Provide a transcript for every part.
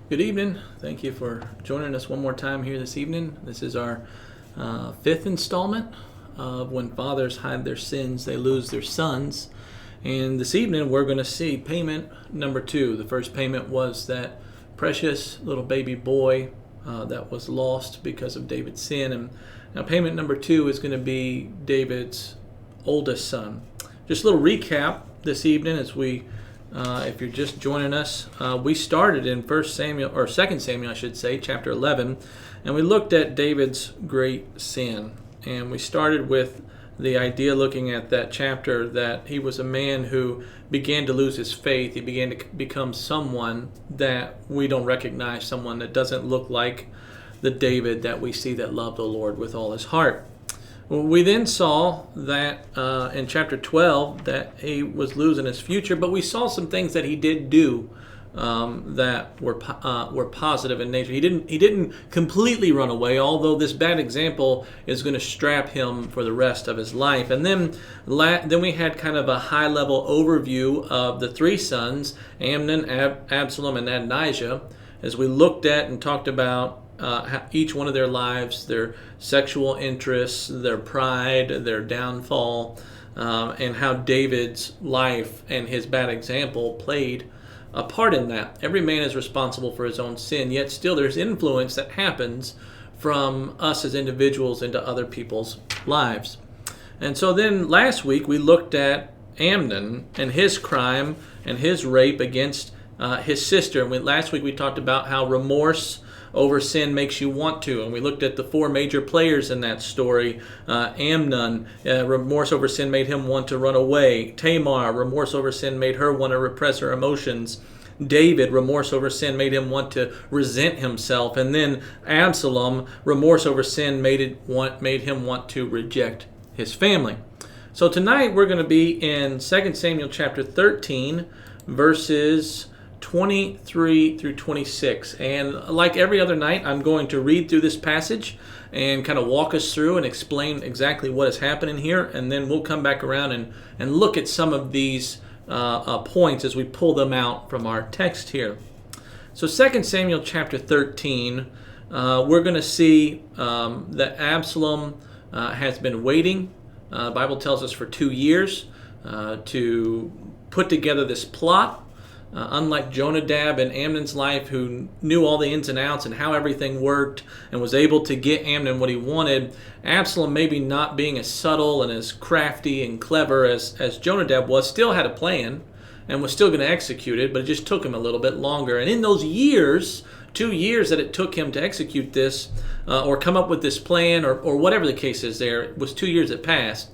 Good evening. Thank you for joining us one more time here this evening. This is our fifth installment of When Fathers Hide Their Sins, They Lose Their Sons. And this evening we're going to see payment number 2. The first payment was that precious little baby boy that was lost because of David's sin. And now payment number 2 is going to be David's oldest son. Just a little recap this evening as we if you're just joining us, we started in 2 Samuel, I should say, chapter 11, and we looked at David's great sin. And we started with the idea, looking at that chapter, that he was a man who began to lose his faith. He began to become someone that we don't recognize, someone that doesn't look like the David that we see that loved the Lord with all his heart. We then saw that in chapter 12 that he was losing his future, but we saw some things that he did do that were positive in nature. He didn't completely run away, although this bad example is going to strap him for the rest of his life. And then we had kind of a high-level overview of the three sons, Amnon, Absalom, and Adonijah, as we looked at and talked about each one of their lives, their sexual interests, their pride, their downfall, and how David's life and his bad example played a part in that. Every man is responsible for his own sin, yet still there's influence that happens from us as individuals into other people's lives. And so then last week we looked at Amnon and his crime and his rape against his sister. And last week we talked about how remorse over sin makes you want to. And we looked at the four major players in that story. Amnon, remorse over sin made him want to run away. Tamar, remorse over sin made her want to repress her emotions. David, remorse over sin made him want to resent himself. And then Absalom, remorse over sin made him want to reject his family. So tonight we're going to be in 2 Samuel chapter 13, verses 23 through 26. And like every other night, I'm going to read through this passage and kind of walk us through and explain exactly what is happening here. And then we'll come back around and look at some of these points as we pull them out from our text here. So 2 Samuel chapter 13, we're going to see that Absalom has been waiting. The Bible tells us for 2 years to put together this plot. Unlike Jonadab and Amnon's life, who knew all the ins and outs and how everything worked and was able to get Amnon what he wanted, Absalom, maybe not being as subtle and as crafty and clever as Jonadab was, still had a plan and was still going to execute it, but it just took him a little bit longer. And in those years, 2 years that it took him to execute this or come up with this plan or whatever the case is there, it was 2 years that passed.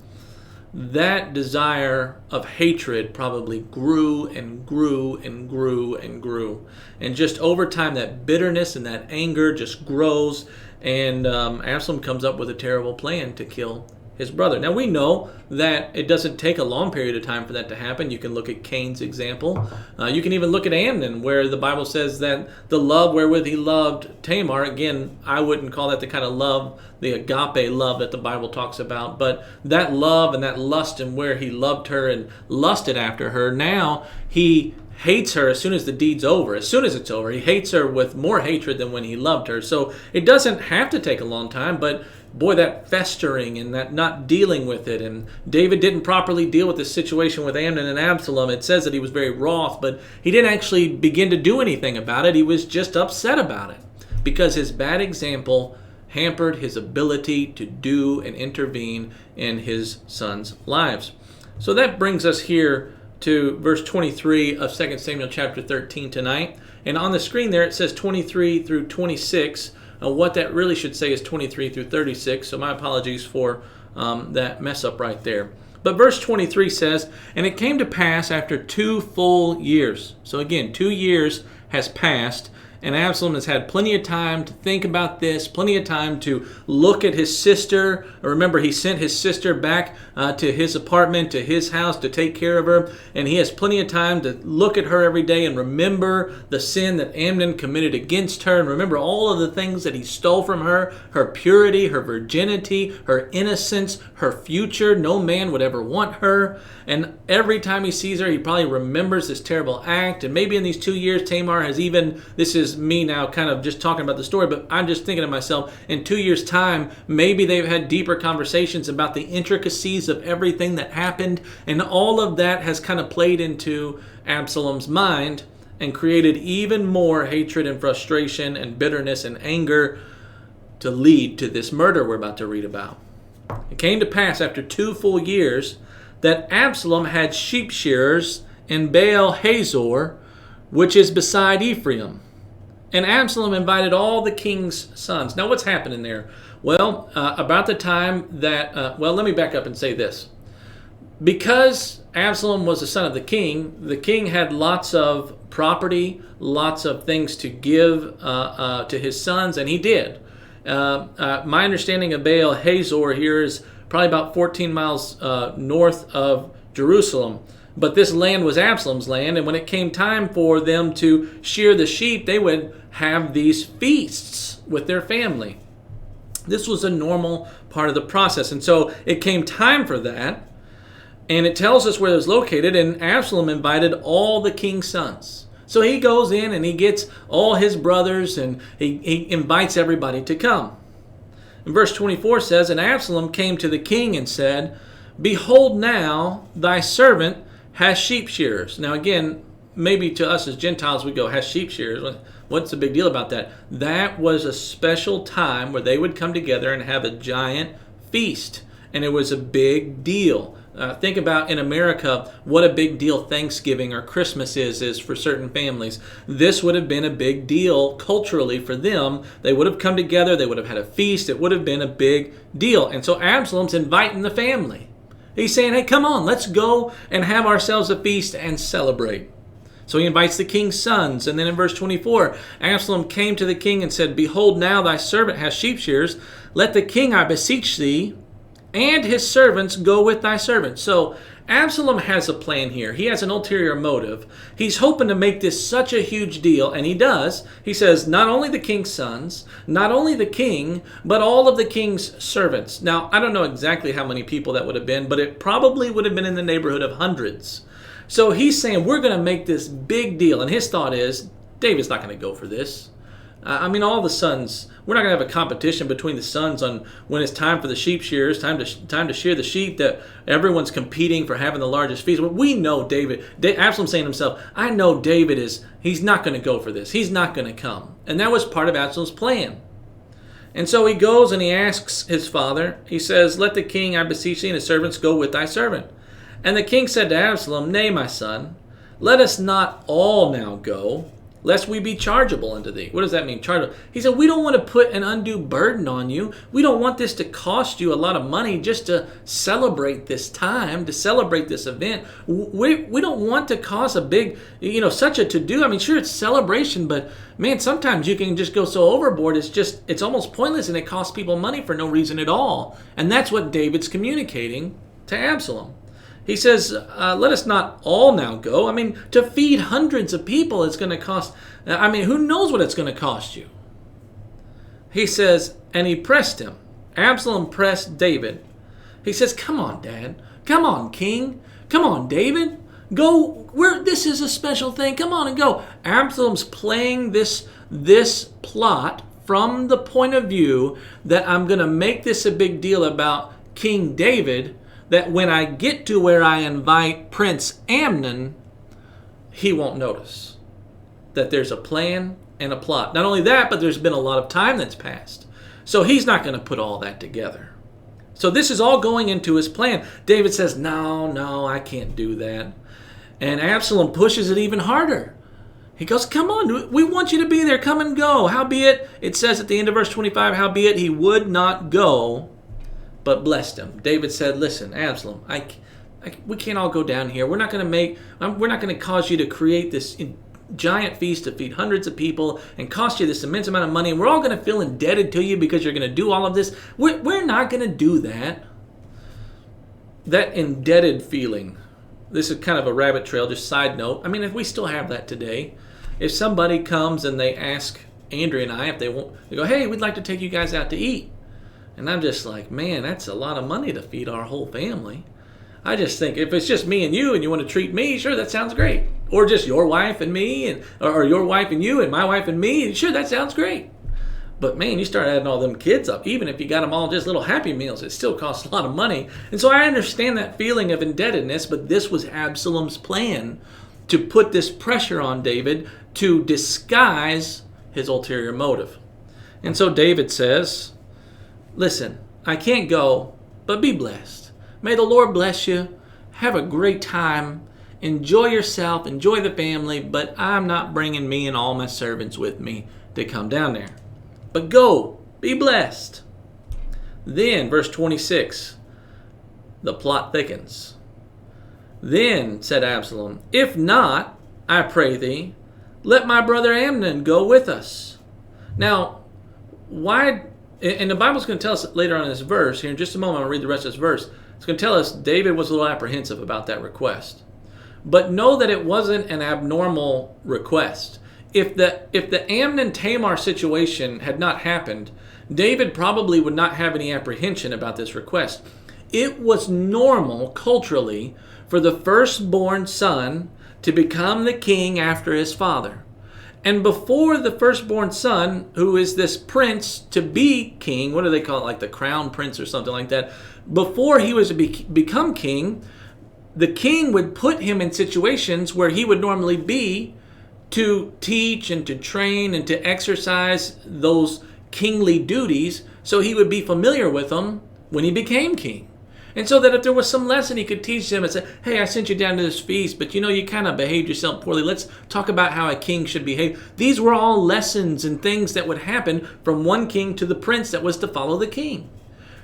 That desire of hatred probably grew and grew and grew and grew. And just over time, that bitterness and that anger just grows. And Absalom comes up with a terrible plan to kill his brother. Now we know that it doesn't take a long period of time for that to happen. You can look at Cain's example. You can even look at Amnon, where the Bible says that the love wherewith he loved Tamar, again, I wouldn't call that the kind of love, the agape love that the Bible talks about, but that love and that lust and where he loved her and lusted after her, now he hates her as soon as the deed's over. As soon as it's over, he hates her with more hatred than when he loved her. So it doesn't have to take a long time, but boy, that festering and that not dealing with it. And David didn't properly deal with this situation with Amnon and Absalom. It says that he was very wroth, but he didn't actually begin to do anything about it. He was just upset about it because his bad example hampered his ability to do and intervene in his sons' lives. So that brings us here to verse 23 of 2 Samuel chapter 13 tonight. And on the screen there it says 23 through 26. What that really should say is 23 through 36. So my apologies for that mess up right there. But verse 23 says, "And it came to pass after 2 full years." So again, 2 years has passed. And Absalom has had plenty of time to think about this, plenty of time to look at his sister. Remember, he sent his sister back to his apartment, to his house to take care of her. And he has plenty of time to look at her every day and remember the sin that Amnon committed against her. And remember all of the things that he stole from her, her purity, her virginity, her innocence, her future. No man would ever want her. And every time he sees her, he probably remembers this terrible act. And maybe in these 2 years, Tamar has even, this is is me now kind of just talking about the story, but I'm just thinking to myself, in 2 years' time, maybe they've had deeper conversations about the intricacies of everything that happened, and all of that has kind of played into Absalom's mind and created even more hatred and frustration and bitterness and anger to lead to this murder we're about to read about. It came to pass after 2 full years that Absalom had sheep shearers in Baal Hazor, which is beside Ephraim. And Absalom invited all the king's sons. Now what's happening there? Well, about the time that, let me back up and say this. Because Absalom was the son of the king had lots of property, lots of things to give to his sons, and he did. My understanding of Baal Hazor here is probably about 14 miles north of Jerusalem. But this land was Absalom's land, and when it came time for them to shear the sheep, they would have these feasts with their family. This was a normal part of the process, and so it came time for that, and it tells us where it was located, and Absalom invited all the king's sons. So he goes in and he gets all his brothers, and he invites everybody to come. And verse 24 says, "And Absalom came to the king and said, Behold now, thy servant has sheep shearers." Now again, maybe to us as Gentiles we go, has sheep shearers. What's the big deal about that? That was a special time where they would come together and have a giant feast. And it was a big deal. Think about in America what a big deal Thanksgiving or Christmas is for certain families. This would have been a big deal culturally for them. They would have come together. They would have had a feast. It would have been a big deal. And so Absalom's inviting the family. He's saying, hey, come on, let's go and have ourselves a feast and celebrate. So he invites the king's sons. And then in verse 24, Absalom came to the king and said, Behold, now thy servant has sheep shearers. Let the king, I beseech thee, and his servants go with thy servant. So Absalom has a plan here. He has an ulterior motive. He's hoping to make this such a huge deal, and he does. He says, not only the king's sons, not only the king, but all of the king's servants. Now, I don't know exactly how many people that would have been, but it probably would have been in the neighborhood of hundreds. So he's saying, we're going to make this big deal. And his thought is, David's not going to go for this. All the sons, we're not going to have a competition between the sons on when it's time for the sheep shearers, time to shear the sheep, that everyone's competing for having the largest feast. But we know Absalom's saying to himself, I know he's not going to go for this. He's not going to come. And that was part of Absalom's plan. And so he goes and he asks his father, he says, Let the king, I beseech thee, and his servants go with thy servant. And the king said to Absalom, Nay, my son, let us not all now go, lest we be chargeable unto thee. What does that mean, chargeable? He said, we don't want to put an undue burden on you. We don't want this to cost you a lot of money just to celebrate this time, to celebrate this event. We don't want to cause a big, such a to-do. Sure, it's celebration, but man, sometimes you can just go so overboard, it's almost pointless, and it costs people money for no reason at all. And that's what David's communicating to Absalom. He says, let us not all now go. To feed hundreds of people is going to cost, who knows what it's going to cost you? He says, and he pressed him. Absalom pressed David. He says, come on, Dad. Come on, King. Come on, David. Go. This is a special thing. Come on and go. Absalom's playing this plot from the point of view that I'm going to make this a big deal about King David, that when I get to where I invite Prince Amnon, he won't notice that there's a plan and a plot. Not only that, but there's been a lot of time that's passed. So he's not going to put all that together. So this is all going into his plan. David says, no, I can't do that. And Absalom pushes it even harder. He goes, come on, we want you to be there. Come and go. Howbeit, it says at the end of verse 25, howbeit he would not go, but blessed him. David said, listen, Absalom, we can't all go down here. We're not going to cause you to create this giant feast to feed hundreds of people and cost you this immense amount of money. And we're all going to feel indebted to you because you're going to do all of this. We're not going to do that. That indebted feeling. This is kind of a rabbit trail, just side note. If we still have that today, if somebody comes and they ask Andrea and I if they go, hey, we'd like to take you guys out to eat. And I'm just like, man, that's a lot of money to feed our whole family. I just think if it's just me and you want to treat me, sure, that sounds great. Or just your wife and me, or your wife and you and my wife and me. Sure, that sounds great. But man, you start adding all them kids up. Even if you got them all just little Happy Meals, it still costs a lot of money. And so I understand that feeling of indebtedness, but this was Absalom's plan to put this pressure on David to disguise his ulterior motive. And so David says, listen, I can't go, but be blessed. May the Lord bless you. Have a great time. Enjoy yourself. Enjoy the family. But I'm not bringing me and all my servants with me to come down there. But go, be blessed. Then, verse 26, the plot thickens. Then said Absalom, if not, I pray thee, let my brother Amnon go with us. Now, why? And the Bible's going to tell us later on in this verse, here in just a moment, I'll read the rest of this verse. It's going to tell us David was a little apprehensive about that request. But know that it wasn't an abnormal request. If the Amnon-Tamar situation had not happened, David probably would not have any apprehension about this request. It was normal culturally for the firstborn son to become the king after his father. And before the firstborn son, who is this prince, to be king, what do they call it, like the crown prince or something like that, before he was to become king, the king would put him in situations where he would normally be to teach and to train and to exercise those kingly duties, so he would be familiar with them when he became king. And so that if there was some lesson, he could teach them and say, hey, I sent you down to this feast, but you kind of behaved yourself poorly. Let's talk about how a king should behave. These were all lessons and things that would happen from one king to the prince that was to follow the king.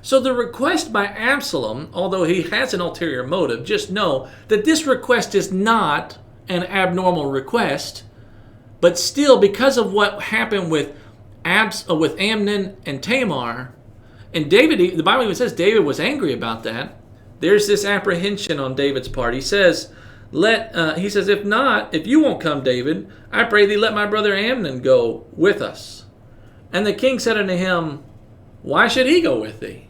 So the request by Absalom, although he has an ulterior motive, just know that this request is not an abnormal request. But still, because of what happened with Amnon and Tamar, and David, the Bible even says David was angry about that. There's this apprehension on David's part. He says, if not, if you won't come, David, I pray thee let my brother Amnon go with us. And the king said unto him, why should he go with thee?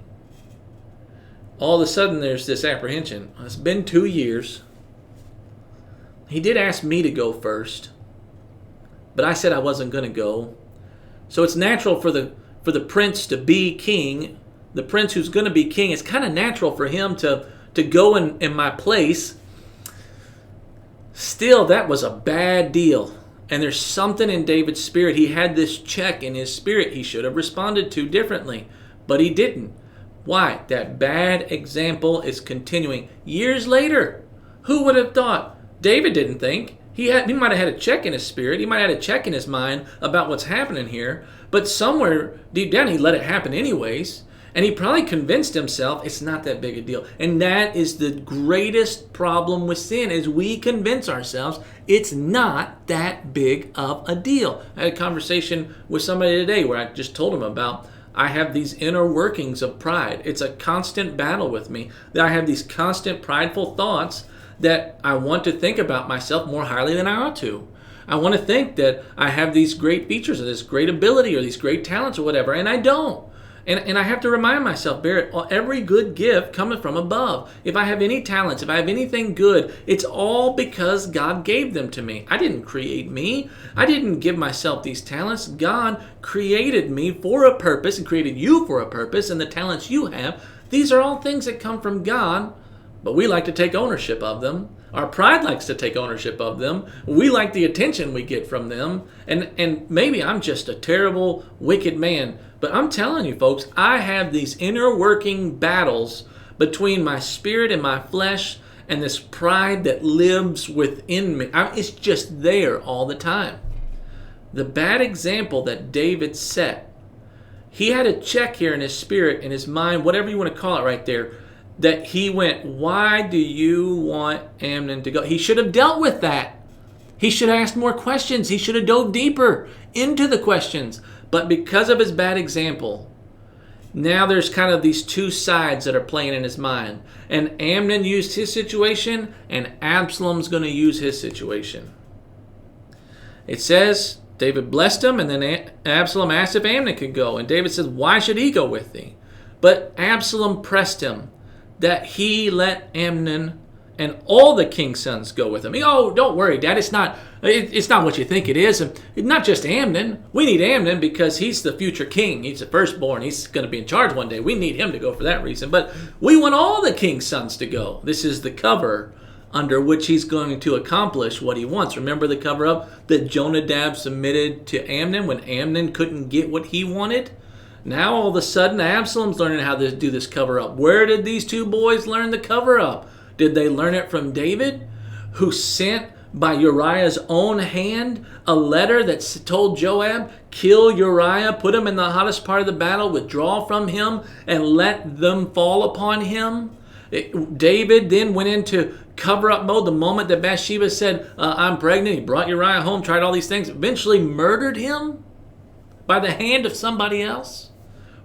All of a sudden, there's this apprehension. It's been 2 years. He did ask me to go first, but I said I wasn't going to go. So it's natural for the prince to be king. The prince who's going to be king, it's kind of natural for him to go in my place. Still, that was a bad deal. And there's something in David's spirit. He had this check in his spirit he should have responded to differently, but he didn't. Why? That bad example is continuing. Years later, who would have thought? David didn't think. He might have had a check in his spirit. He might have had a check in his mind about what's happening here. But somewhere deep down, he let it happen anyways. And he probably convinced himself it's not that big a deal. And that is the greatest problem with sin, is we convince ourselves it's not that big of a deal. I had a conversation with somebody today where I just told him about I have these inner workings of pride. It's a constant battle with me. That I have these constant prideful thoughts that I want to think about myself more highly than I ought to. I want to think that I have these great features or this great ability or these great talents or whatever, and I don't. And I have to remind myself, Barrett, every good gift cometh from above. If I have any talents, if I have anything good, it's all because God gave them to me. I didn't create me. I didn't give myself these talents. God created me for a purpose and created you for a purpose, and the talents you have, these are all things that come from God, but we like to take ownership of them. Our pride likes to take ownership of them. We like the attention we get from them. And maybe I'm just a terrible, wicked man. But I'm telling you, folks, I have these inner working battles between my spirit and my flesh and this pride that lives within me. It's just there all the time. The bad example that David set, he had a check here in his spirit, in his mind, whatever you want to call it right there, that he went, why do you want Amnon to go? He should have dealt with that. He should have asked more questions. He should have dove deeper into the questions. But because of his bad example, now there's kind of these two sides that are playing in his mind. And Amnon used his situation, and Absalom's going to use his situation. It says, David blessed him, and then Absalom asked if Amnon could go. And David says, why should he go with thee? But Absalom pressed him that he let Amnon and all the king's sons go with him. Oh, don't worry, Dad. It's not what you think it is. And not just Amnon. We need Amnon because he's the future king. He's the firstborn. He's going to be in charge one day. We need him to go for that reason. But we want all the king's sons to go. This is the cover under which he's going to accomplish what he wants. Remember the cover-up that Jonadab submitted to Amnon when Amnon couldn't get what he wanted? Now all of a sudden Absalom's learning how to do this cover-up. Where did these two boys learn the cover-up? Did they learn it from David, who sent by Uriah's own hand a letter that told Joab, kill Uriah, put him in the hottest part of the battle, withdraw from him, and let them fall upon him? David then went into cover-up mode the moment that Bathsheba said, I'm pregnant. He brought Uriah home, tried all these things, eventually murdered him by the hand of somebody else.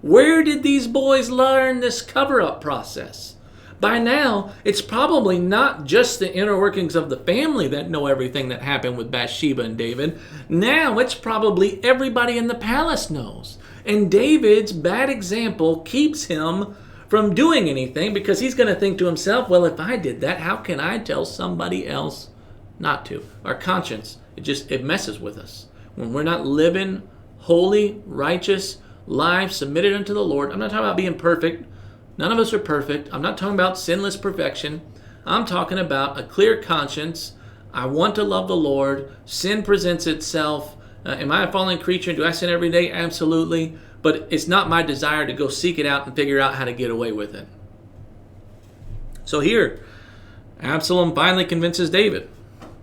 Where did these boys learn this cover-up process? By now, it's probably not just the inner workings of the family that know everything that happened with Bathsheba and David. Now, it's probably everybody in the palace knows. And David's bad example keeps him from doing anything because he's going to think to himself, well, if I did that, how can I tell somebody else not to? Our conscience, it messes with us. When we're not living holy, righteous lives submitted unto the Lord, I'm not talking about being perfect. None of us are perfect. I'm not talking about sinless perfection. I'm talking about a clear conscience. I want to love the Lord. Sin presents itself. Am I a fallen creature? Do I sin every day? Absolutely. But it's not my desire to go seek it out and figure out how to get away with it. So here, Absalom finally convinces David.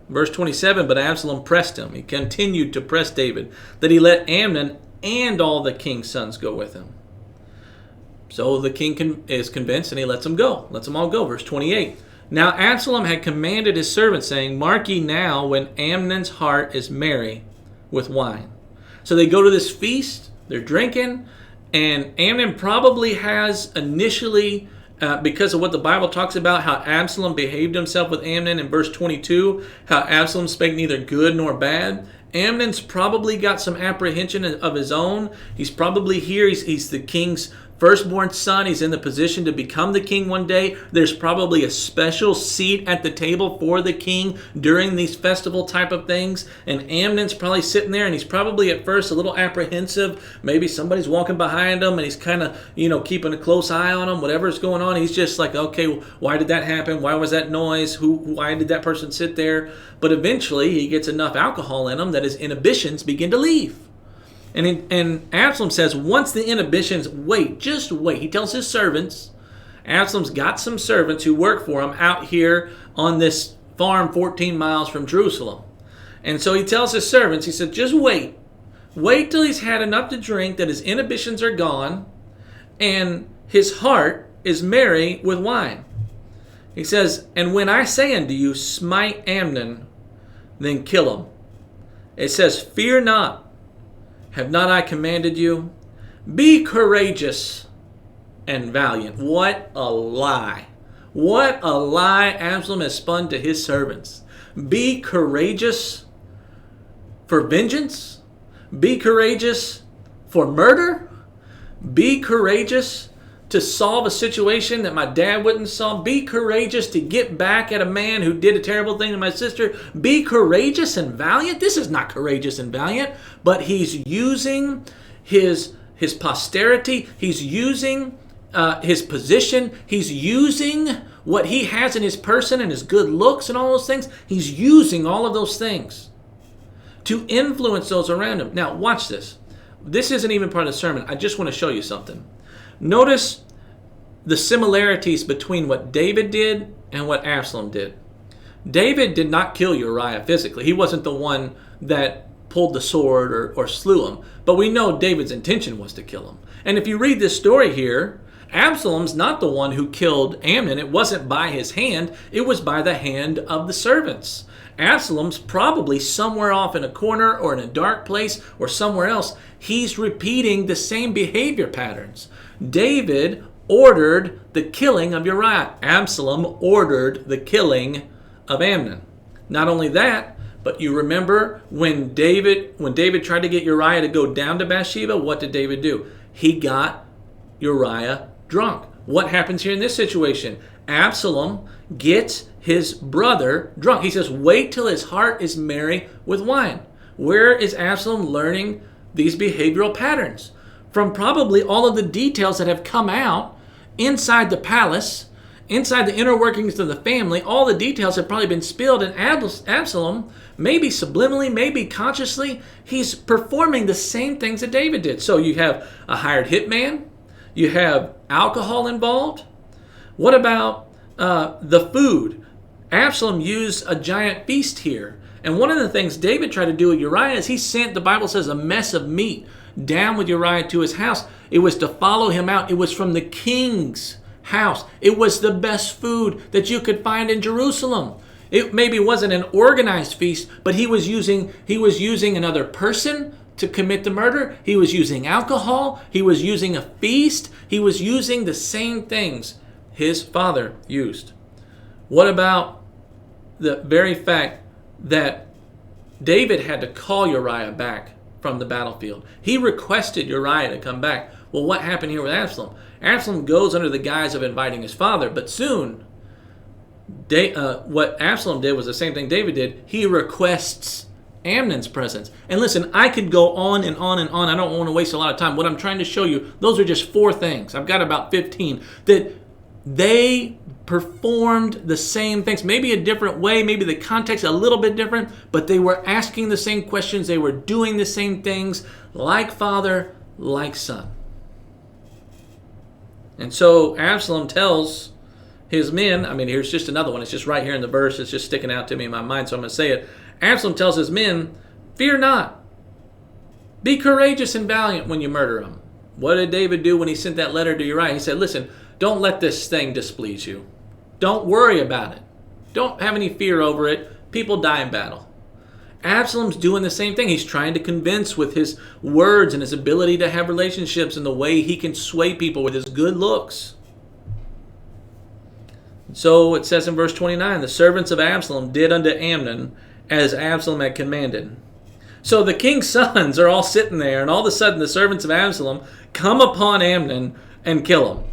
Verse 27, but Absalom pressed him. He continued to press David, that he let Amnon and all the king's sons go with him. So the king is convinced and he lets them go. Lets them all go. Verse 28. Now Absalom had commanded his servants, saying, mark ye now when Amnon's heart is merry with wine. So they go to this feast. They're drinking. And Amnon probably has initially, because of what the Bible talks about, how Absalom behaved himself with Amnon in verse 22, how Absalom spake neither good nor bad. Amnon's probably got some apprehension of his own. He's probably here. He's the king's firstborn son. He's in the position to become the king one day. There's probably a special seat at the table for the king during these festival type of things. And Amnon's probably sitting there and he's probably at first a little apprehensive. Maybe somebody's walking behind him and he's kind of, keeping a close eye on him. Whatever's going on, he's just like, okay, why did that happen? Why was that noise? Why did that person sit there? But eventually he gets enough alcohol in him that his inhibitions begin to leave. And Absalom says, once the inhibitions, just wait. He tells his servants, Absalom's got some servants who work for him out here on this farm 14 miles from Jerusalem. And so he tells his servants, he said, just wait. Wait till he's had enough to drink, that his inhibitions are gone, and his heart is merry with wine. He says, and when I say unto you, smite Amnon, then kill him. It says, fear not. Have not I commanded you? Be courageous and valiant. What a lie. What a lie Absalom has spun to his servants. Be courageous for vengeance. Be courageous for murder. Be courageous to solve a situation that my dad wouldn't solve. Be courageous to get back at a man who did a terrible thing to my sister. Be courageous and valiant. This is not courageous and valiant, but he's using his posterity. He's using his position. He's using what he has in his person and his good looks and all those things. He's using all of those things to influence those around him. Now, watch this. This isn't even part of the sermon. I just want to show you something. Notice the similarities between what David did and what Absalom did. David did not kill Uriah physically. He wasn't the one that pulled the sword or slew him. But we know David's intention was to kill him. And if you read this story here, Absalom's not the one who killed Amnon. It wasn't by his hand. It was by the hand of the servants. Absalom's probably somewhere off in a corner or in a dark place or somewhere else. He's repeating the same behavior patterns. David ordered the killing of Uriah. Absalom ordered the killing of Amnon. Not only that, but you remember when David tried to get Uriah to go down to Bathsheba, what did David do? He got Uriah drunk. What happens here in this situation? Absalom gets his brother drunk. He says, wait till his heart is merry with wine. Where is Absalom learning these behavioral patterns? From probably all of the details that have come out inside the palace, inside the inner workings of the family. All the details have probably been spilled, and Absalom, maybe subliminally, maybe consciously, he's performing the same things that David did. So you have a hired hitman, you have alcohol involved. What about the food? Absalom used a giant feast here. And one of the things David tried to do with Uriah is he sent, the Bible says, a mess of meat down with Uriah to his house. It was to follow him out. It was from the king's house. It was the best food that you could find in Jerusalem. It maybe wasn't an organized feast, but he was using another person to commit the murder. He was using alcohol. He was using a feast. He was using the same things his father used. What about the very fact that David had to call Uriah back from the battlefield? He requested Uriah to come back. Well, what happened here with Absalom? Absalom goes under the guise of inviting his father, but soon, what Absalom did was the same thing David did. He requests Amnon's presence. And listen, I could go on and on and on. I don't want to waste a lot of time. What I'm trying to show you, those are just 4 things. I've got about 15 that they performed the same things, maybe a different way, maybe the context a little bit different, but they were asking the same questions. They were doing the same things, like father, like son. And so Absalom tells his men, here's just another one. It's just right here in the verse. It's just sticking out to me in my mind, so I'm going to say it. Absalom tells his men, fear not. Be courageous and valiant when you murder him. What did David do when he sent that letter to Uriah? He said, listen, don't let this thing displease you. Don't worry about it. Don't have any fear over it. People die in battle. Absalom's doing the same thing. He's trying to convince with his words and his ability to have relationships and the way he can sway people with his good looks. So it says in verse 29, the servants of Absalom did unto Amnon as Absalom had commanded. So the king's sons are all sitting there, and all of a sudden the servants of Absalom come upon Amnon and kill him.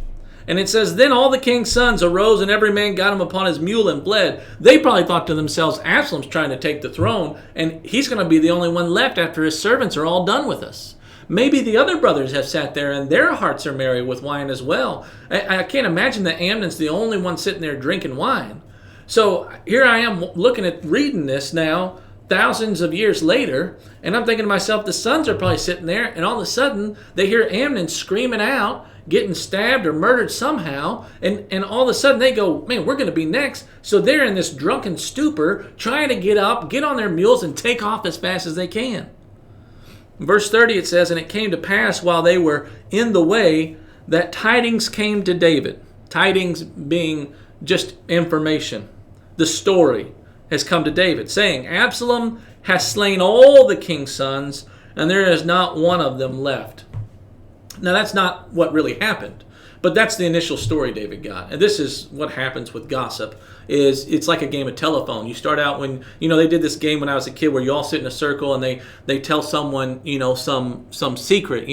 And it says, then all the king's sons arose, and every man got him upon his mule and fled. They probably thought to themselves, Absalom's trying to take the throne, and he's going to be the only one left after his servants are all done with us. Maybe the other brothers have sat there, and their hearts are merry with wine as well. I can't imagine that Amnon's the only one sitting there drinking wine. So here I am reading this now, thousands of years later, and I'm thinking to myself, the sons are probably sitting there, and all of a sudden they hear Amnon screaming out, getting stabbed or murdered somehow, and all of a sudden they go, man, we're going to be next. So they're in this drunken stupor, trying to get up, get on their mules, and take off as fast as they can. In verse 30 it says, and it came to pass while they were in the way that tidings came to David. Tidings being just information. The story has come to David, saying, Absalom has slain all the king's sons, and there is not one of them left. Now, that's not what really happened, but that's the initial story David got. And this is what happens with gossip, is it's like a game of telephone. You start out when, they did this game when I was a kid where you all sit in a circle and they tell someone, some secret,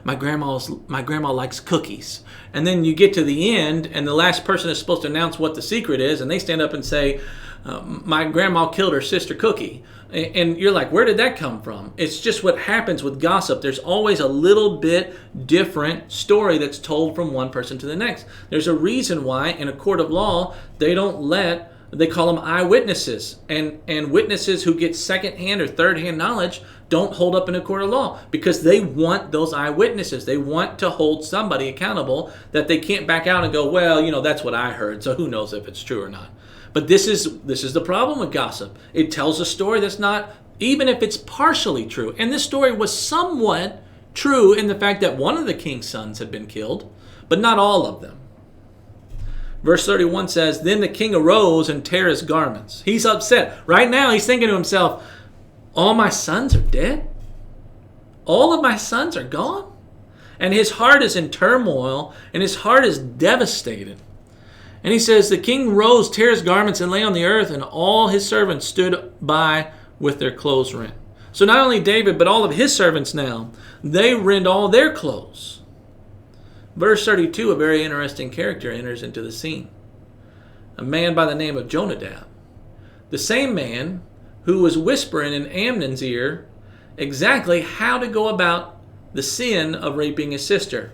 my grandma likes cookies. And then you get to the end and the last person is supposed to announce what the secret is, and they stand up and say, my grandma killed her sister Cookie. And you're like, where did that come from? It's just what happens with gossip. There's always a little bit different story that's told from one person to the next. There's a reason why in a court of law, they call them eyewitnesses. And witnesses who get second-hand or third-hand knowledge don't hold up in a court of law because they want those eyewitnesses. They want to hold somebody accountable that they can't back out and go, well, that's what I heard, so who knows if it's true or not. But this is the problem with gossip. It tells a story that's not, even if it's partially true. And this story was somewhat true in the fact that one of the king's sons had been killed, but not all of them. Verse 31 says, then the king arose and tore his garments. He's upset. Right now he's thinking to himself, all my sons are dead? All of my sons are gone? And his heart is in turmoil, and his heart is devastated. And he says, the king rose, tore his garments, and lay on the earth, and all his servants stood by with their clothes rent. So not only David, but all of his servants now, they rend all their clothes. Verse 32, a very interesting character enters into the scene. a man by the name of Jonadab. The same man who was whispering in Amnon's ear exactly how to go about the sin of raping his sister.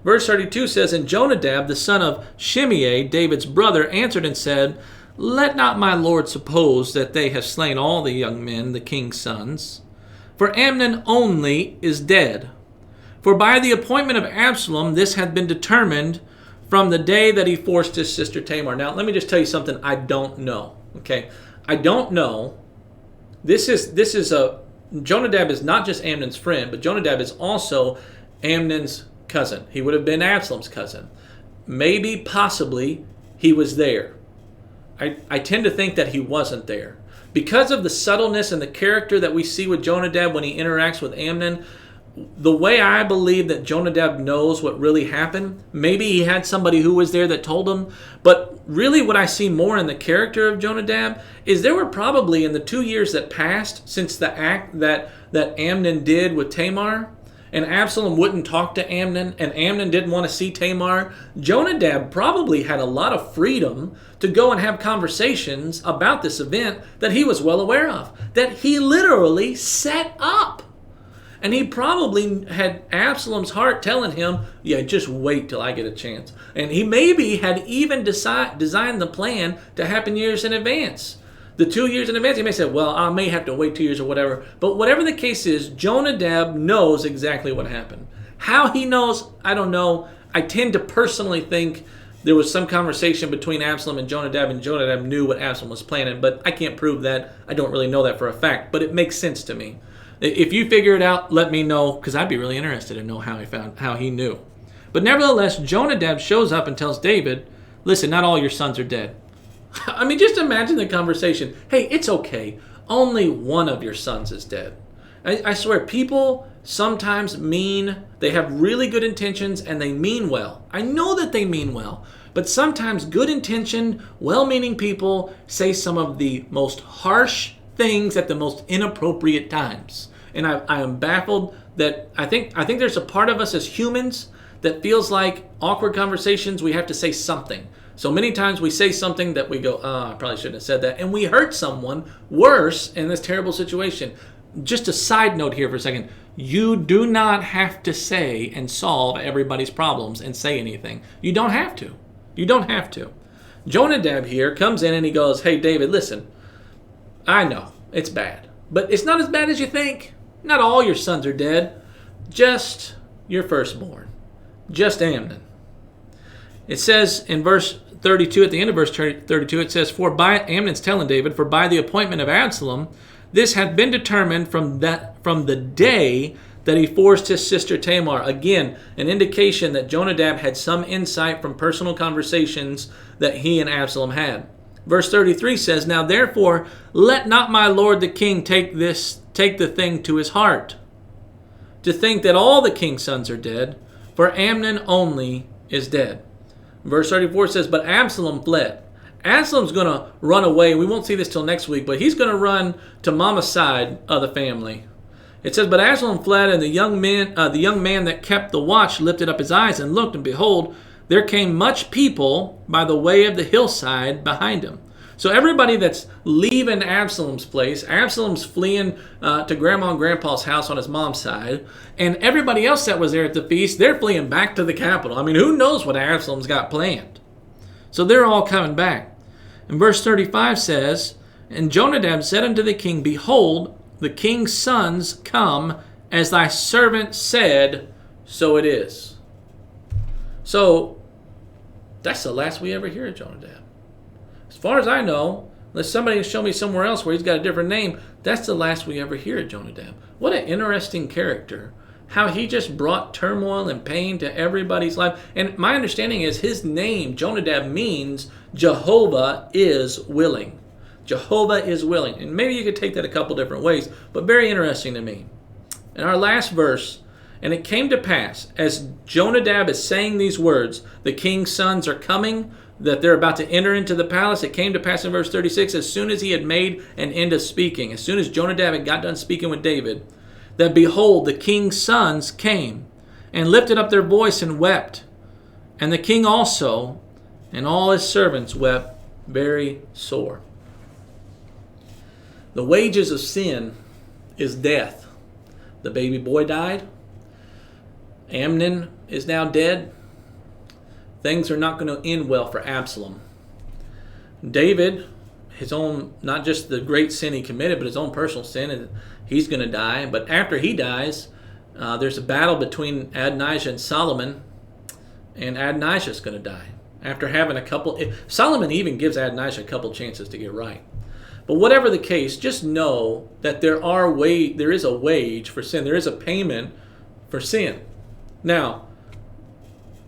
Verse 32 says, And Jonadab, the son of Shimei, David's brother, answered and said, Let not my lord suppose that they have slain all the young men, the king's sons. For Amnon only is dead. For by the appointment of Absalom, this had been determined from the day that he forced his sister Tamar. Now, let me just tell you something I don't know. Okay, I don't know. Jonadab is not just Amnon's friend, but Jonadab is also Amnon's cousin. He would have been Absalom's cousin. Maybe, possibly, he was there. I tend to think that he wasn't there. Because of the subtleness and the character that we see with Jonadab when he interacts with Amnon, the way I believe that Jonadab knows what really happened, maybe he had somebody who was there that told him, but really what I see more in the character of Jonadab is there were probably in the 2 years that passed since the act that Amnon did with Tamar, and Absalom wouldn't talk to Amnon, and Amnon didn't want to see Tamar, Jonadab probably had a lot of freedom to go and have conversations about this event that he was well aware of, that he literally set up. And he probably had Absalom's heart telling him, yeah, just wait till I get a chance. And he maybe had even designed the plan to happen years in advance. The 2 years in advance, he may say, well, I may have to wait 2 years or whatever. But whatever the case is, Jonadab knows exactly what happened. How he knows, I don't know. I tend to personally think there was some conversation between Absalom and Jonadab knew what Absalom was planning. But I can't prove that. I don't really know that for a fact. But it makes sense to me. If you figure it out, let me know, because I'd be really interested to know how he knew. But nevertheless, Jonadab shows up and tells David, listen, not all your sons are dead. I mean, just imagine the conversation. Hey, it's okay. Only one of your sons is dead. I swear, people sometimes they have really good intentions and they mean well. I know that they mean well. But sometimes good-intentioned, well-meaning people say some of the most harsh things at the most inappropriate times. And I am baffled that I think there's a part of us as humans that feels like awkward conversations, we have to say something. So many times we say something that we go, I probably shouldn't have said that. And we hurt someone worse in this terrible situation. Just a side note here for a second. You do not have to say and solve everybody's problems and say anything. You don't have to. You don't have to. Jonadab here comes in and he goes, hey, David, listen. I know, it's bad. But it's not as bad as you think. Not all your sons are dead. Just your firstborn. Just Amnon. It says in verse 32, at the end of verse 32, it says, Amnon's telling David, for by the appointment of Absalom, this had been determined from the day that he forced his sister Tamar. Again, an indication that Jonadab had some insight from personal conversations that he and Absalom had. Verse 33 says, Now therefore, let not my lord the king take the thing to his heart, to think that all the king's sons are dead, for Amnon only is dead. Verse 34 says, But Absalom fled. Absalom's going to run away. We won't see this till next week, but he's going to run to mama's side of the family. It says, But Absalom fled, and the young man that kept the watch lifted up his eyes and looked, and behold, there came much people by the way of the hillside behind him. So everybody that's leaving Absalom's place, Absalom's fleeing to Grandma and Grandpa's house on his mom's side, and everybody else that was there at the feast, they're fleeing back to the capital. I mean, who knows what Absalom's got planned? So they're all coming back. And verse 35 says, And Jonadab said unto the king, Behold, the king's sons come, as thy servant said, so it is. So that's the last we ever hear of Jonadab. As far as I know, unless somebody can show me somewhere else where he's got a different name, that's the last we ever hear of Jonadab. What an interesting character. How he just brought turmoil and pain to everybody's life. And my understanding is his name, Jonadab, means Jehovah is willing. Jehovah is willing. And maybe you could take that a couple different ways, but very interesting to me. In our last verse, and it came to pass, as Jonadab is saying these words, the king's sons are coming, that they're about to enter into the palace. It came to pass in verse 36, as soon as he had made an end of speaking, as soon as Jonadab had got done speaking with David, that behold, the king's sons came and lifted up their voice and wept. And the king also and all his servants wept very sore. The wages of sin is death. The baby boy died. Amnon is now dead. Things are not going to end well for Absalom. David, his own, not just the great sin he committed, but his own personal sin, and he's going to die. But after he dies, there's a battle between Adonijah and Solomon, and Adonijah is going to die. After having a couple, Solomon even gives Adonijah a couple chances to get right. But whatever the case, just know that there is a wage for sin. There is a payment for sin. Now,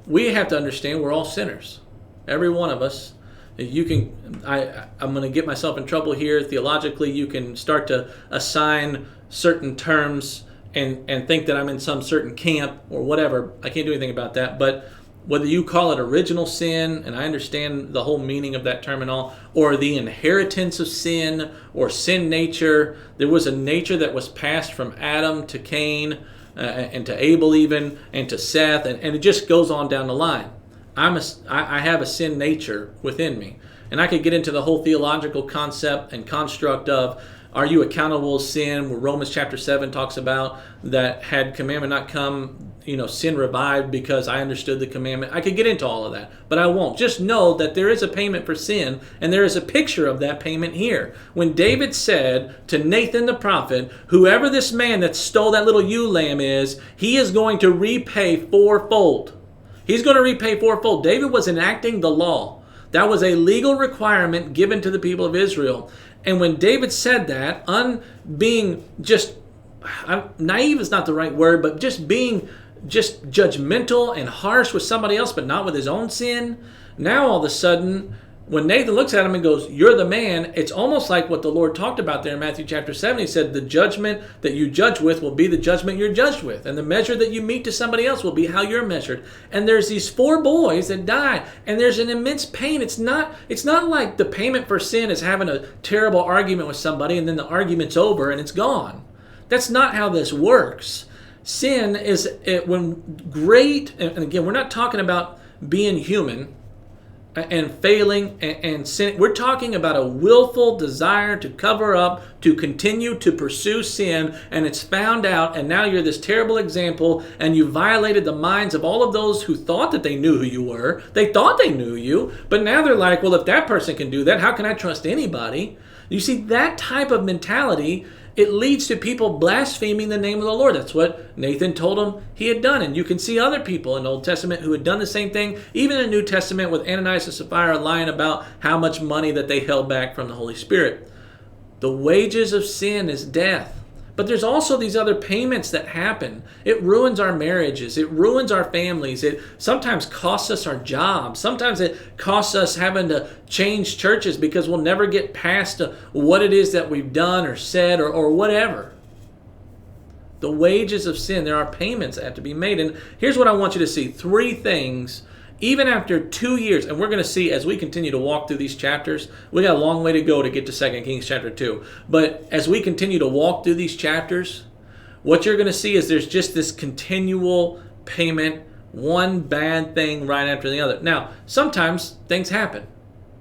we have to understand we're all sinners. Every one of us. I'm going to get myself in trouble here. Theologically, you can start to assign certain terms and think that I'm in some certain camp or whatever. I can't do anything about that. But whether you call it original sin, and I understand the whole meaning of that term and all, or the inheritance of sin, or sin nature, there was a nature that was passed from Adam to Cain, and to Abel even, and to Seth, and it just goes on down the line. I have a sin nature within me. And I could get into the whole theological concept and construct of, are you accountable to sin, where Romans chapter 7 talks about that had commandment not come, sin revived because I understood the commandment. I could get into all of that, but I won't. Just know that there is a payment for sin, and there is a picture of that payment here. When David said to Nathan the prophet, whoever this man that stole that little ewe lamb is, he is going to repay fourfold. He's going to repay fourfold. David was enacting the law. That was a legal requirement given to the people of Israel. And when David said that, being just, naive is not the right word, but just being just judgmental and harsh with somebody else, but not with his own sin, now all of a sudden, when Nathan looks at him and goes, you're the man, it's almost like what the Lord talked about there in Matthew chapter 7. He said, the judgment that you judge with will be the judgment you're judged with. And the measure that you meet to somebody else will be how you're measured. And there's these 4 boys that die, and there's an immense pain. It's not like the payment for sin is having a terrible argument with somebody and then the argument's over and it's gone. That's not how this works. Sin is when great, and again, we're not talking about being human and failing and sin. We're talking about a willful desire to cover up, to continue to pursue sin, and it's found out, and now you're this terrible example, and you violated the minds of all of those who thought that they knew who you were. They thought they knew you, but now they're like, well, if that person can do that, how can I trust anybody? You see, that type of mentality, it leads to people blaspheming the name of the Lord. That's what Nathan told him he had done. And you can see other people in the Old Testament who had done the same thing, even in the New Testament with Ananias and Sapphira lying about how much money that they held back from the Holy Spirit. The wages of sin is death. But there's also these other payments that happen. It ruins our marriages. It ruins our families. It sometimes costs us our jobs. Sometimes it costs us having to change churches because we'll never get past what it is that we've done or said or whatever. The wages of sin, there are payments that have to be made. And here's what I want you to see. 3 things, even after 2 years, and we're going to see as we continue to walk through these chapters, we got a long way to go to get to 2 Kings chapter 2. But as we continue to walk through these chapters, what you're going to see is there's just this continual payment, one bad thing right after the other. Now, sometimes things happen,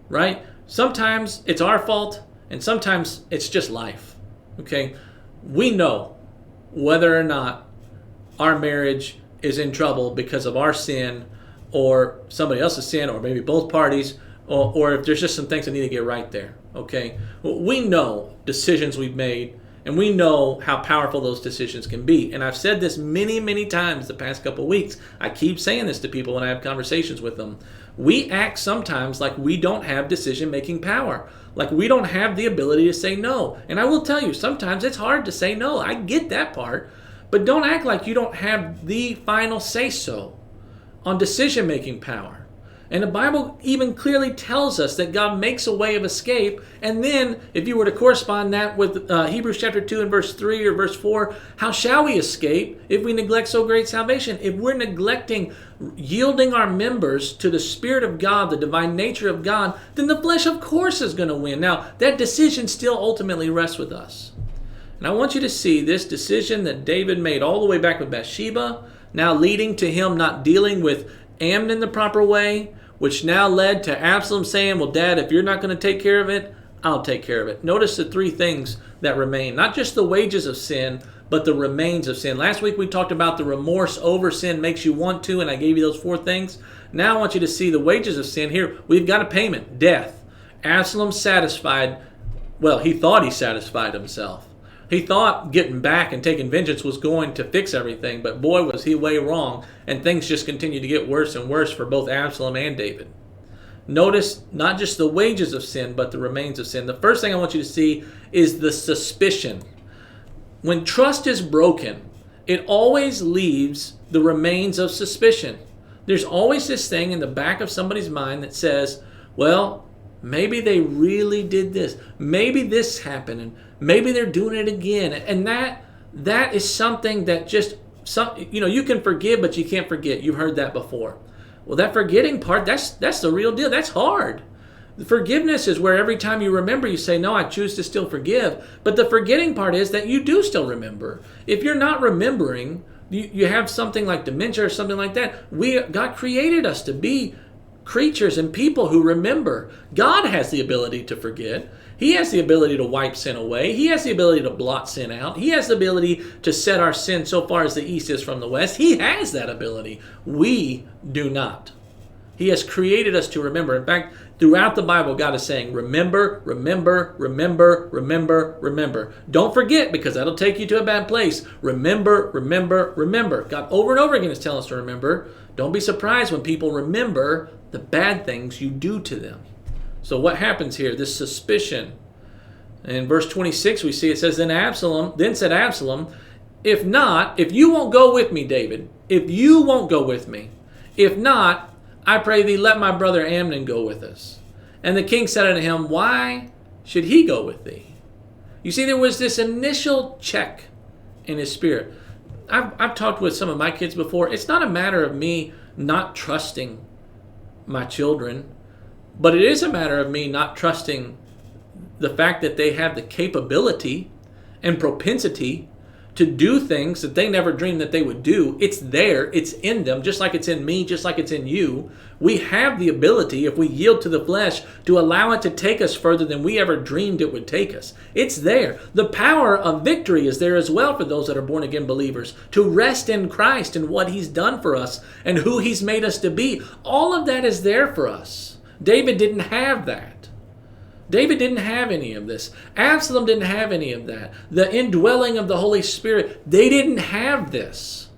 right? Sometimes it's our fault, and sometimes it's just life, okay? We know whether or not our marriage is in trouble because of our sin or somebody else's sin, or maybe both parties, or if there's just some things that need to get right there, okay? We know decisions we've made, and we know how powerful those decisions can be. And I've said this many, many times the past couple of weeks. I keep saying this to people when I have conversations with them. We act sometimes like we don't have decision-making power, like we don't have the ability to say no. And I will tell you, sometimes it's hard to say no. I get that part, but don't act like you don't have the final say-so on decision-making power. And the Bible even clearly tells us that God makes a way of escape. And then, if you were to correspond that with Hebrews chapter 2 and verse 3 or verse 4, how shall we escape if we neglect so great salvation? If we're neglecting yielding our members to the Spirit of God, the divine nature of God, then the flesh, of course, is going to win. Now, that decision still ultimately rests with us. And I want you to see this decision that David made all the way back with Bathsheba, now leading to him not dealing with Amnon the proper way, which now led to Absalom saying, well, Dad, if you're not going to take care of it, I'll take care of it. Notice the three things that remain. Not just the wages of sin, but the remains of sin. Last week we talked about the remorse over sin makes you want to, and I gave you those four things. Now I want you to see the wages of sin. Here, we've got a payment, death. Absalom satisfied, well, he thought he satisfied himself. He thought getting back and taking vengeance was going to fix everything, but boy, was he way wrong, and things just continued to get worse and worse for both Absalom and David. Notice not just the wages of sin, but the remains of sin. The first thing I want you to see is the suspicion. When trust is broken, it always leaves the remains of suspicion. There's always this thing in the back of somebody's mind that says, well, maybe they really did this. Maybe this happened, and maybe they're doing it again. And that is something that just, you can forgive, but you can't forget. You've heard that before. Well, that forgetting part, that's the real deal. That's hard. The forgiveness is where every time you remember, you say, no, I choose to still forgive. But the forgetting part is that you do still remember. If you're not remembering, you have something like dementia or something like that. God created us to be creatures and people who remember. God has the ability to forget. He has the ability to wipe sin away. He has the ability to blot sin out. He has the ability to set our sin so far as the east is from the west. He has that ability. We do not. He has created us to remember. In fact, throughout the Bible, God is saying, remember, remember, remember, remember, remember. Don't forget, because that'll take you to a bad place. Remember, remember, remember. God over and over again is telling us to remember. Don't be surprised when people remember the bad things you do to them. So what happens here? This suspicion. In verse 26, we see it says, Then said Absalom, if you won't go with me, David, if you won't go with me, if not, I pray thee, let my brother Amnon go with us. And the king said unto him, why should he go with thee? You see, there was this initial check in his spirit. I've talked with some of my kids before. It's not a matter of me not trusting my children, but it is a matter of me not trusting the fact that they have the capability and propensity to do things that they never dreamed that they would do. It's there. It's in them, just like it's in me, just like it's in you. We have the ability, if we yield to the flesh, to allow it to take us further than we ever dreamed it would take us. It's there. The power of victory is there as well for those that are born again believers, to rest in Christ and what he's done for us and who he's made us to be. All of that is there for us. David didn't have that. David didn't have any of this. Absalom didn't have any of that. The indwelling of the Holy Spirit, they didn't have this.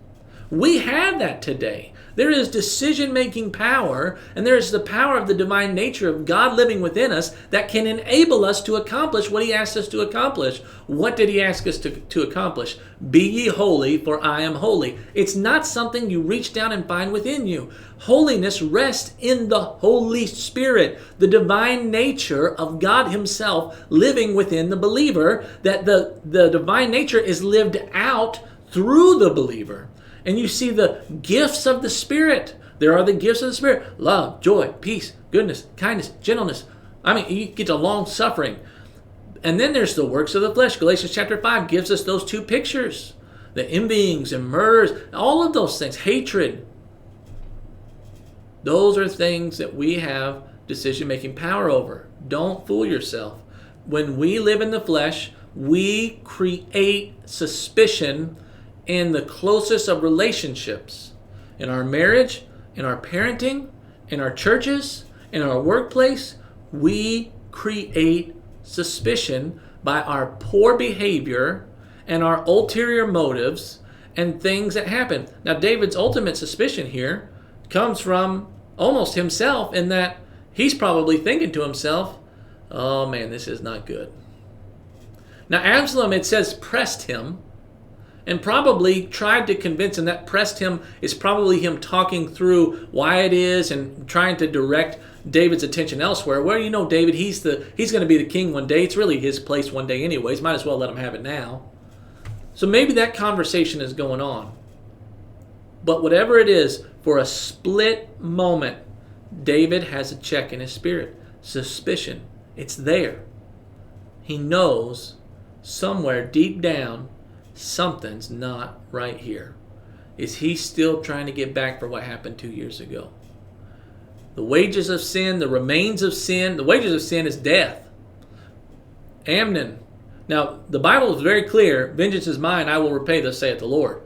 We have that today. There is decision-making power, and there is the power of the divine nature of God living within us that can enable us to accomplish what he asked us to accomplish. What did he ask us to accomplish? Be ye holy, for I am holy. It's not something you reach down and find within you. Holiness rests in the Holy Spirit, the divine nature of God himself living within the believer, that the divine nature is lived out through the believer. And you see the gifts of the Spirit. There are the gifts of the Spirit. Love, joy, peace, goodness, kindness, gentleness. You get to long suffering. And then there's the works of the flesh. Galatians chapter 5 gives us those two pictures. The envyings and murders, all of those things, hatred. Those are things that we have decision-making power over. Don't fool yourself. When we live in the flesh, we create suspicion in the closest of relationships. In our marriage, in our parenting, in our churches, in our workplace, we create suspicion by our poor behavior and our ulterior motives and things that happen. Now, David's ultimate suspicion here comes from almost himself, in that he's probably thinking to himself, oh man, this is not good. Now, Absalom, it says, pressed him and probably tried to convince him. That pressed him is probably him talking through why it is and trying to direct David's attention elsewhere. Well, David, he's going to be the king one day. It's really his place one day anyways. Might as well let him have it now. So maybe that conversation is going on. But whatever it is, for a split moment, David has a check in his spirit. Suspicion. It's there. He knows somewhere deep down something's not right here. Is he still trying to get back for what happened 2 years ago? The wages of sin, the remains of sin. The wages of sin is death. Amnon. Now, the Bible is very clear. Vengeance is mine, I will repay, thus saith the Lord.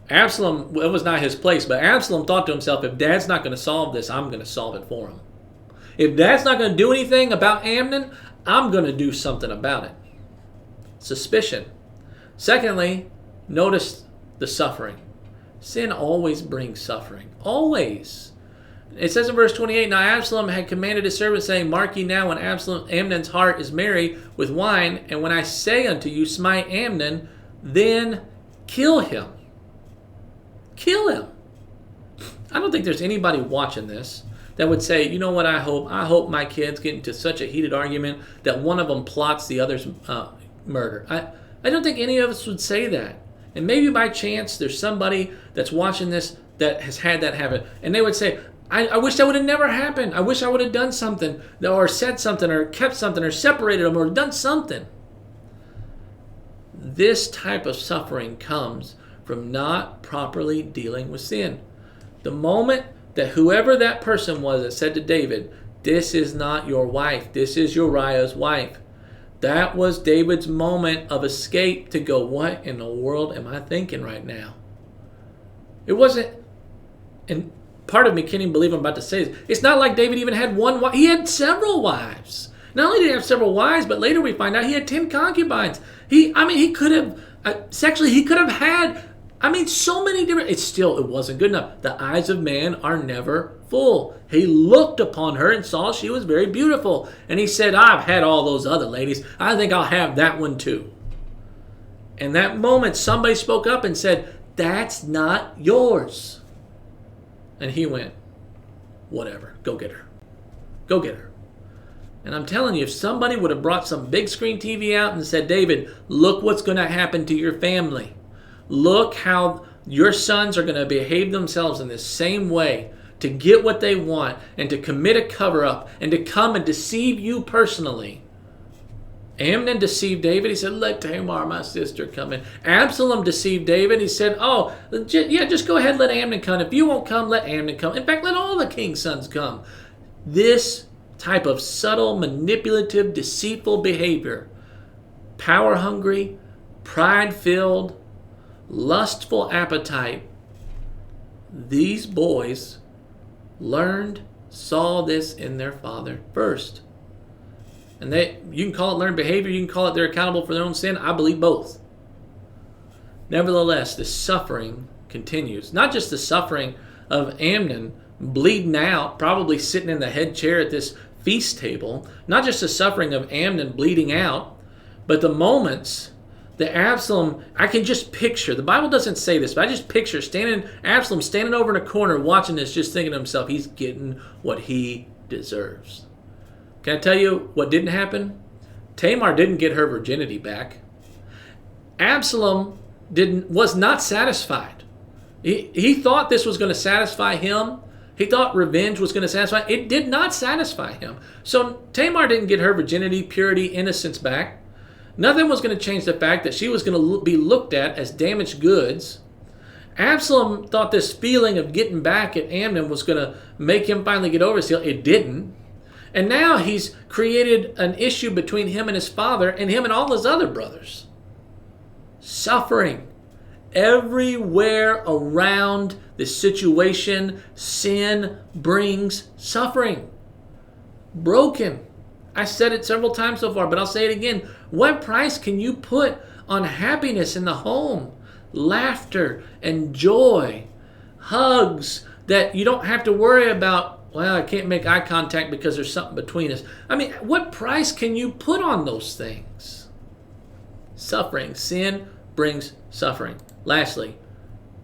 Absalom, it was not his place, but Absalom thought to himself, if Dad's not going to solve this, I'm going to solve it for him. If Dad's not going to do anything about Amnon, I'm going to do something about it. Suspicion. Secondly, notice the suffering. Sin always brings suffering. Always. It says in verse 28, Now Absalom had commanded his servants, saying, Mark ye now when Amnon's heart is merry with wine, and when I say unto you, smite Amnon, then kill him. Kill him. I don't think there's anybody watching this that would say, you know what I hope? I hope my kids get into such a heated argument that one of them plots the other's murder. I don't think any of us would say that. And maybe by chance there's somebody that's watching this that has had that happen. And they would say, I wish that would have never happened. I wish I would have done something or said something or kept something or separated them or done something. This type of suffering comes from not properly dealing with sin. The moment that whoever that person was that said to David, this is not your wife, this is Uriah's wife, that was David's moment of escape to go, what in the world am I thinking right now? It wasn't, and part of me can't even believe I'm about to say this, it's not like David even had one wife. He had several wives. Not only did he have several wives, but later we find out he had 10 concubines. He could have, sexually, he could have had, so many different, it wasn't good enough. The eyes of man are never full. He looked upon her and saw she was very beautiful. And he said, I've had all those other ladies. I think I'll have that one too. And that moment, somebody spoke up and said, that's not yours. And he went, whatever, go get her. Go get her. And I'm telling you, if somebody would have brought some big screen TV out and said, David, look what's going to happen to your family. Look how your sons are going to behave themselves in this same way to get what they want and to commit a cover-up and to come and deceive you personally. Amnon deceived David. He said, let Tamar, my sister, come in. Absalom deceived David. He said, just go ahead, let Amnon come. If you won't come, let Amnon come. In fact, let all the king's sons come. This type of subtle, manipulative, deceitful behavior, power-hungry, pride-filled, lustful appetite, these boys saw this in their father first. And you can call it learned behavior, you can call it they're accountable for their own sin. I believe both. Nevertheless, the suffering continues. Not just the suffering of Amnon bleeding out, probably sitting in the head chair at this feast table. Not just the suffering of Amnon bleeding out, but the moments that Absalom, I can just picture, the Bible doesn't say this, but I just picture Absalom standing over in a corner watching this, just thinking to himself, he's getting what he deserves. Can I tell you what didn't happen? Tamar didn't get her virginity back. Absalom was not satisfied. He thought this was going to satisfy him. He thought revenge was going to satisfy. It did not satisfy him. So Tamar didn't get her virginity, purity, innocence back. Nothing was going to change the fact that she was going to be looked at as damaged goods. Absalom thought this feeling of getting back at Amnon was going to make him finally get over his heel. It didn't. And now he's created an issue between him and his father and him and all his other brothers. Suffering. Everywhere around this situation, sin brings suffering. Broken. I said it several times so far, but I'll say it again. What price can you put on happiness in the home? Laughter and joy. Hugs that you don't have to worry about, well, I can't make eye contact because there's something between us. What price can you put on those things? Suffering. Sin brings suffering. Lastly,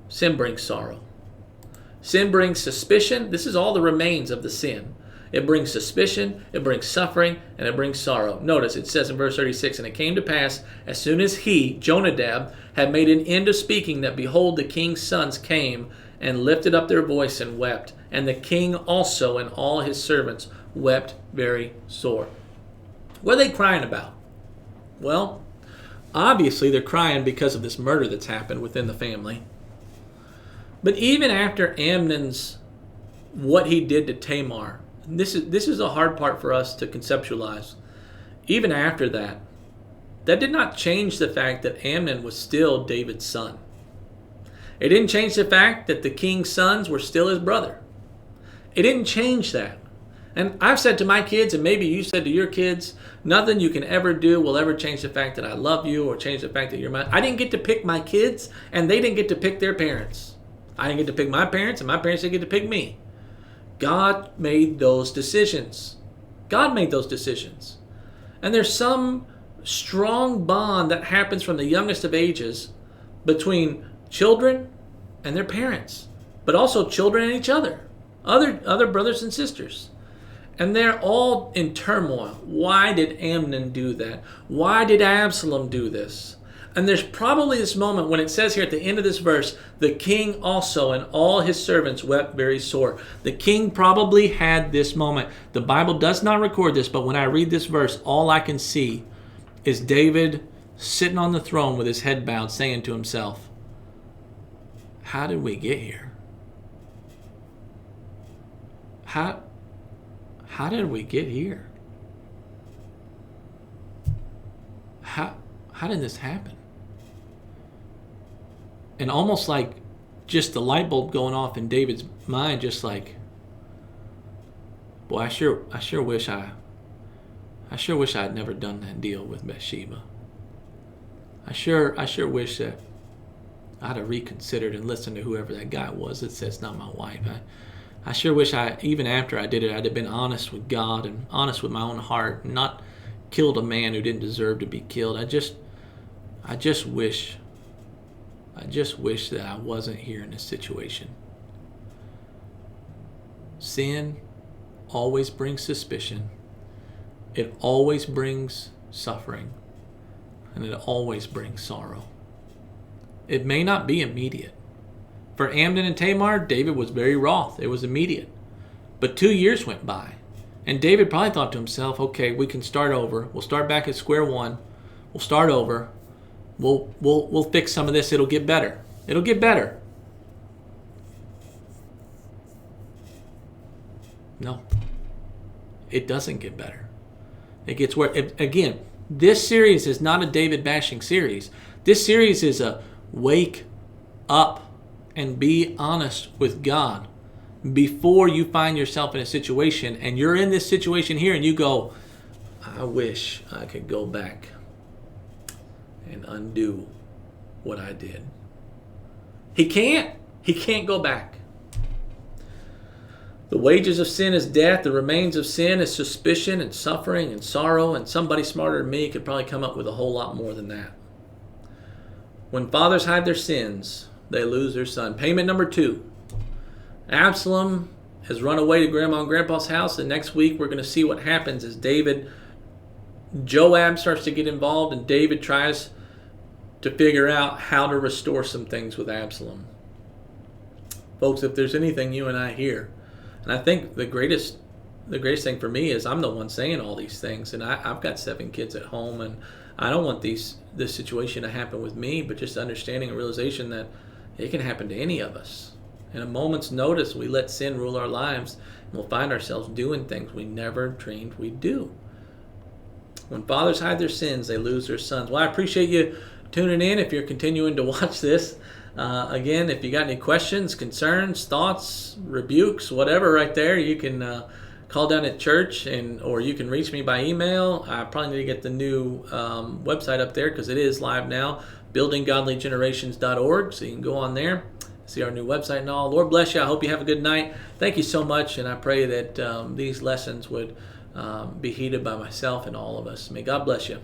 sin brings sorrow. Sin brings suspicion. This is all the remains of the sin. It brings suspicion, it brings suffering, and it brings sorrow. Notice it says in verse 36, And it came to pass, as soon as he, Jonadab, had made an end of speaking, that behold, the king's sons came and lifted up their voice and wept. And the king also and all his servants wept very sore. What are they crying about? Well, obviously they're crying because of this murder that's happened within the family. But even after Amnon's what he did to Tamar. This is a hard part for us to conceptualize. Even after that, that did not change the fact that Amnon was still David's son. It didn't change the fact that the king's sons were still his brother. It didn't change that. And I've said to my kids, and maybe you said to your kids, nothing you can ever do will ever change the fact that I love you or change the fact that you're mine. I didn't get to pick my kids, and they didn't get to pick their parents. I didn't get to pick my parents, and my parents didn't get to pick me. God made those decisions. God made those decisions. And there's some strong bond that happens from the youngest of ages between children and their parents, but also children and each other, other brothers and sisters. And they're all in turmoil. Why did Amnon do that? Why did Absalom do this? And there's probably this moment when it says here at the end of this verse, the king also and all his servants wept very sore. The king probably had this moment. The Bible does not record this, but when I read this verse, all I can see is David sitting on the throne with his head bowed, saying to himself, how did we get here? How did we get here? How did this happen? And almost like just the light bulb going off in David's mind, just like, boy, I sure wish I had never done that deal with Bathsheba. I sure wish that I'd have reconsidered and listened to whoever that guy was that says not my wife. I sure wish even after I did it, I'd have been honest with God and honest with my own heart and not killed a man who didn't deserve to be killed. I just wish that I wasn't here in this situation. Sin always brings suspicion. It always brings suffering. And it always brings sorrow. It may not be immediate. For Amnon and Tamar, David was very wroth. It was immediate. But 2 years went by. And David probably thought to himself, okay, we can start over. We'll start back at square one. We'll start over. We'll fix some of this. It'll get better. It'll get better. No. It doesn't get better. It gets worse. Again, this series is not a David bashing series. This series is a wake up and be honest with God before you find yourself in a situation and you're in this situation here and you go, I wish I could go back and undo what I did. He can't. He can't go back. The wages of sin is death. The remains of sin is suspicion and suffering and sorrow. And somebody smarter than me could probably come up with a whole lot more than that. When fathers hide their sins, they lose their son. Payment number 2. Absalom has run away to Grandma and Grandpa's house. And next week we're going to see what happens as Joab starts to get involved and David tries to figure out how to restore some things with Absalom. Folks, if there's anything you and I hear, and I think the greatest thing for me is I'm the one saying all these things, and I've got 7 kids at home, and I don't want this situation to happen with me, but just understanding and realization that it can happen to any of us. In a moment's notice, we let sin rule our lives, and we'll find ourselves doing things we never dreamed we'd do. When fathers hide their sins, they lose their sons. Well, I appreciate you tuning in if you're continuing to watch this. Again, if you got any questions, concerns, thoughts, rebukes, whatever right there, you can call down at church or you can reach me by email. I probably need to get the new website up there because it is live now, buildinggodlygenerations.org. So you can go on there, see our new website and all. Lord bless you. I hope you have a good night. Thank you so much, and I pray that these lessons would be heeded by myself and all of us. May God bless you.